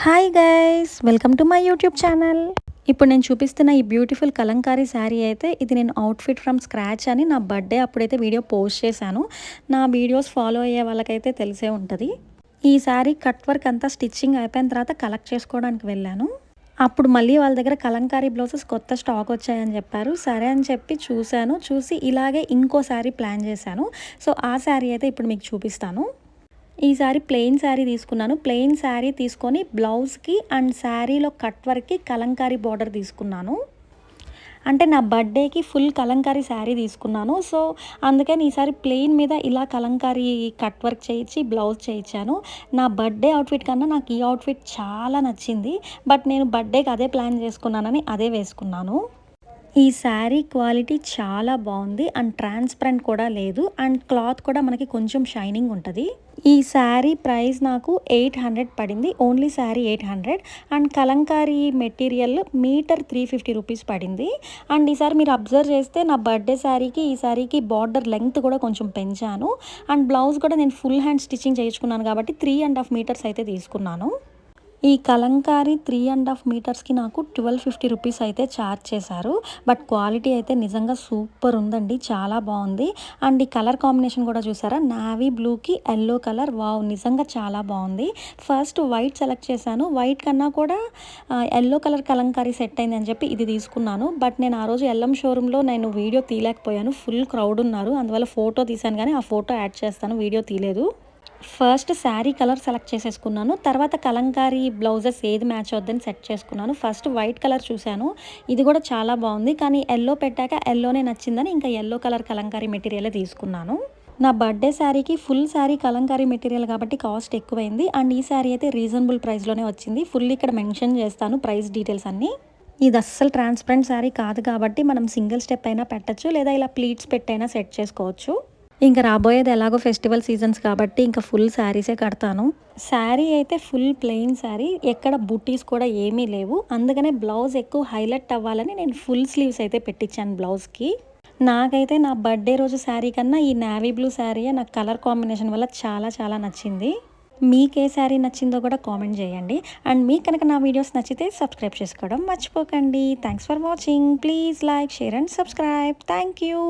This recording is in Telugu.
Hi guys, welcome to my YouTube channel. ఇప్పుడు నేను చూపిస్తున్న ఈ బ్యూటిఫుల్ కలంకారీ శారీ అయితే ఇది నేను అవుట్ఫిట్ ఫ్రమ్ స్క్రాచ్ అని నా బర్త్డే అప్పుడైతే వీడియో పోస్ట్ చేశాను. నా వీడియోస్ ఫాలో అయ్యే వాళ్ళకైతే తెలిసే ఉంటుంది. ఈ శారీ కట్ వర్క్ అంతా స్టిచ్చింగ్ అయిపోయిన తర్వాత కలెక్ట్ చేసుకోవడానికి వెళ్ళాను. అప్పుడు మళ్ళీ వాళ్ళ దగ్గర కలంకారీ బ్లౌజెస్ కొత్త స్టాక్ వచ్చాయని చెప్పారు. సరే అని చెప్పి చూసి ఇలాగే ఇంకో శారీ ప్లాన్ చేశాను. సో ఆ శారీ అయితే ఇప్పుడు మీకు చూపిస్తాను. ఈసారి ప్లెయిన్ శారీ తీసుకున్నాను. ప్లెయిన్ శారీ తీసుకొని బ్లౌజ్కి అండ్ శారీలో కట్ వర్క్కి కలంకారీ బార్డర్ తీసుకున్నాను. అంటే నా బర్త్డేకి ఫుల్ కలంకారీ శారీ తీసుకున్నాను. సో అందుకని ఈసారి ప్లెయిన్ మీద ఇలా కలంకారీ కట్ వర్క్ చేయించి బ్లౌజ్ చేయించాను. నా బర్త్డే అవుట్ఫిట్ కన్నా నాకు ఈ అవుట్ఫిట్ చాలా నచ్చింది. బట్ నేను బర్త్డేకి అదే ప్లాన్ చేసుకున్నానని అదే వేసుకున్నాను. ఈ శారీ క్వాలిటీ చాలా బాగుంది అండ్ ట్రాన్స్పరెంట్ కూడా లేదు అండ్ క్లాత్ కూడా మనకి కొంచెం షైనింగ్ ఉంటుంది. ఈ శారీ ప్రైస్ నాకు 800 పడింది. Only sari 800 and Kalamkari material metre 350 rupees పడింది. అండ్ ఈసారి మీరు అబ్జర్వ్ చేస్తే నా బర్త్డే శారీకి ఈ శారీకి బార్డర్ లెంగ్త్ కూడా కొంచెం పెంచాను. అండ్ బ్లౌజ్ కూడా నేను ఫుల్ హ్యాండ్ స్టిచ్చింగ్ చేయించుకున్నాను కాబట్టి 3.5 మీటర్స్ అయితే తీసుకున్నాను. ఈ కలంకారీ 3.5 మీటర్స్కి నాకు 1250 రూపీస్ అయితే ఛార్జ్ చేశారు. బట్ క్వాలిటీ అయితే నిజంగా సూపర్ ఉందండి, చాలా బాగుంది. అండ్ ఈ కలర్ కాంబినేషన్ కూడా చూసారా, నావీ బ్లూకి ఎల్లో కలర్. వావ్, నిజంగా చాలా బాగుంది. ఫస్ట్ వైట్ సెలెక్ట్ చేశాను. వైట్ కన్నా కూడా ఎల్లో కలర్ కలంకారీ సెట్ అయింది అని చెప్పి ఇది తీసుకున్నాను. బట్ నేను ఆ రోజు ఎల్ఎం షోరూంలో నేను వీడియో తీయలేకపోయాను, ఫుల్ క్రౌడ్ ఉన్నారు. అందువల్ల ఫోటో తీశాను కానీ ఆ ఫోటో యాడ్ చేస్తాను, వీడియో తీయలేదు. ఫస్ట్ శారీ కలర్ సెలెక్ట్ చేసేసుకున్నాను. తర్వాత కలంకారీ బ్లౌజెస్ ఏది మ్యాచ్ అవుద్దని సెట్ చేసుకున్నాను. ఫస్ట్ వైట్ కలర్ చూశాను, ఇది కూడా చాలా బాగుంది. కానీ ఎల్లో పెట్టాక ఎల్లోనే నచ్చిందని ఇంకా ఎల్లో కలర్ కలంకారీ మెటీరియలే తీసుకున్నాను. నా బర్త్డే శారీకి ఫుల్ శారీ కలంకారీ మెటీరియల్ కాబట్టి కాస్ట్ ఎక్కువైంది. అండ్ ఈ శారీ అయితే రీజనబుల్ ప్రైస్లోనే వచ్చింది. ఫుల్ ఇక్కడ మెన్షన్ చేస్తాను ప్రైస్ డీటెయిల్స్ అన్నీ. ఇది అస్సలు ట్రాన్స్పరెంట్ శారీ కాదు కాబట్టి మనం సింగిల్ స్టెప్ అయినా పెట్టచ్చు, లేదా ఇలా ప్లీట్స్ పెట్టైనా సెట్ చేసుకోవచ్చు. ఇంకా రాబోయేది ఎలాగో ఫెస్టివల్ సీజన్స్ కాబట్టి ఇంకా ఫుల్ శారీసే కడతాను. శారీ అయితే ఫుల్ ప్లెయిన్ శారీ, ఎక్కడ బుట్టీస్ కూడా ఏమీ లేవు. అందుకనే బ్లౌజ్ ఎక్కువ హైలైట్ అవ్వాలని నేను ఫుల్ స్లీవ్స్ అయితే పెట్టించాను బ్లౌజ్కి. నాకైతే నా బర్త్డే రోజు శారీ కన్నా ఈ నావీ బ్లూ శారీయే నాకు కలర్ కాంబినేషన్ వల్ల చాలా చాలా నచ్చింది. మీకు ఏ శారీ నచ్చిందో కూడా కామెంట్ చేయండి. అండ్ మీకు కనుక నా వీడియోస్ నచ్చితే సబ్స్క్రైబ్ చేసుకోవడం మర్చిపోకండి. Thanks for watching. Please like, share and subscribe. Thank you.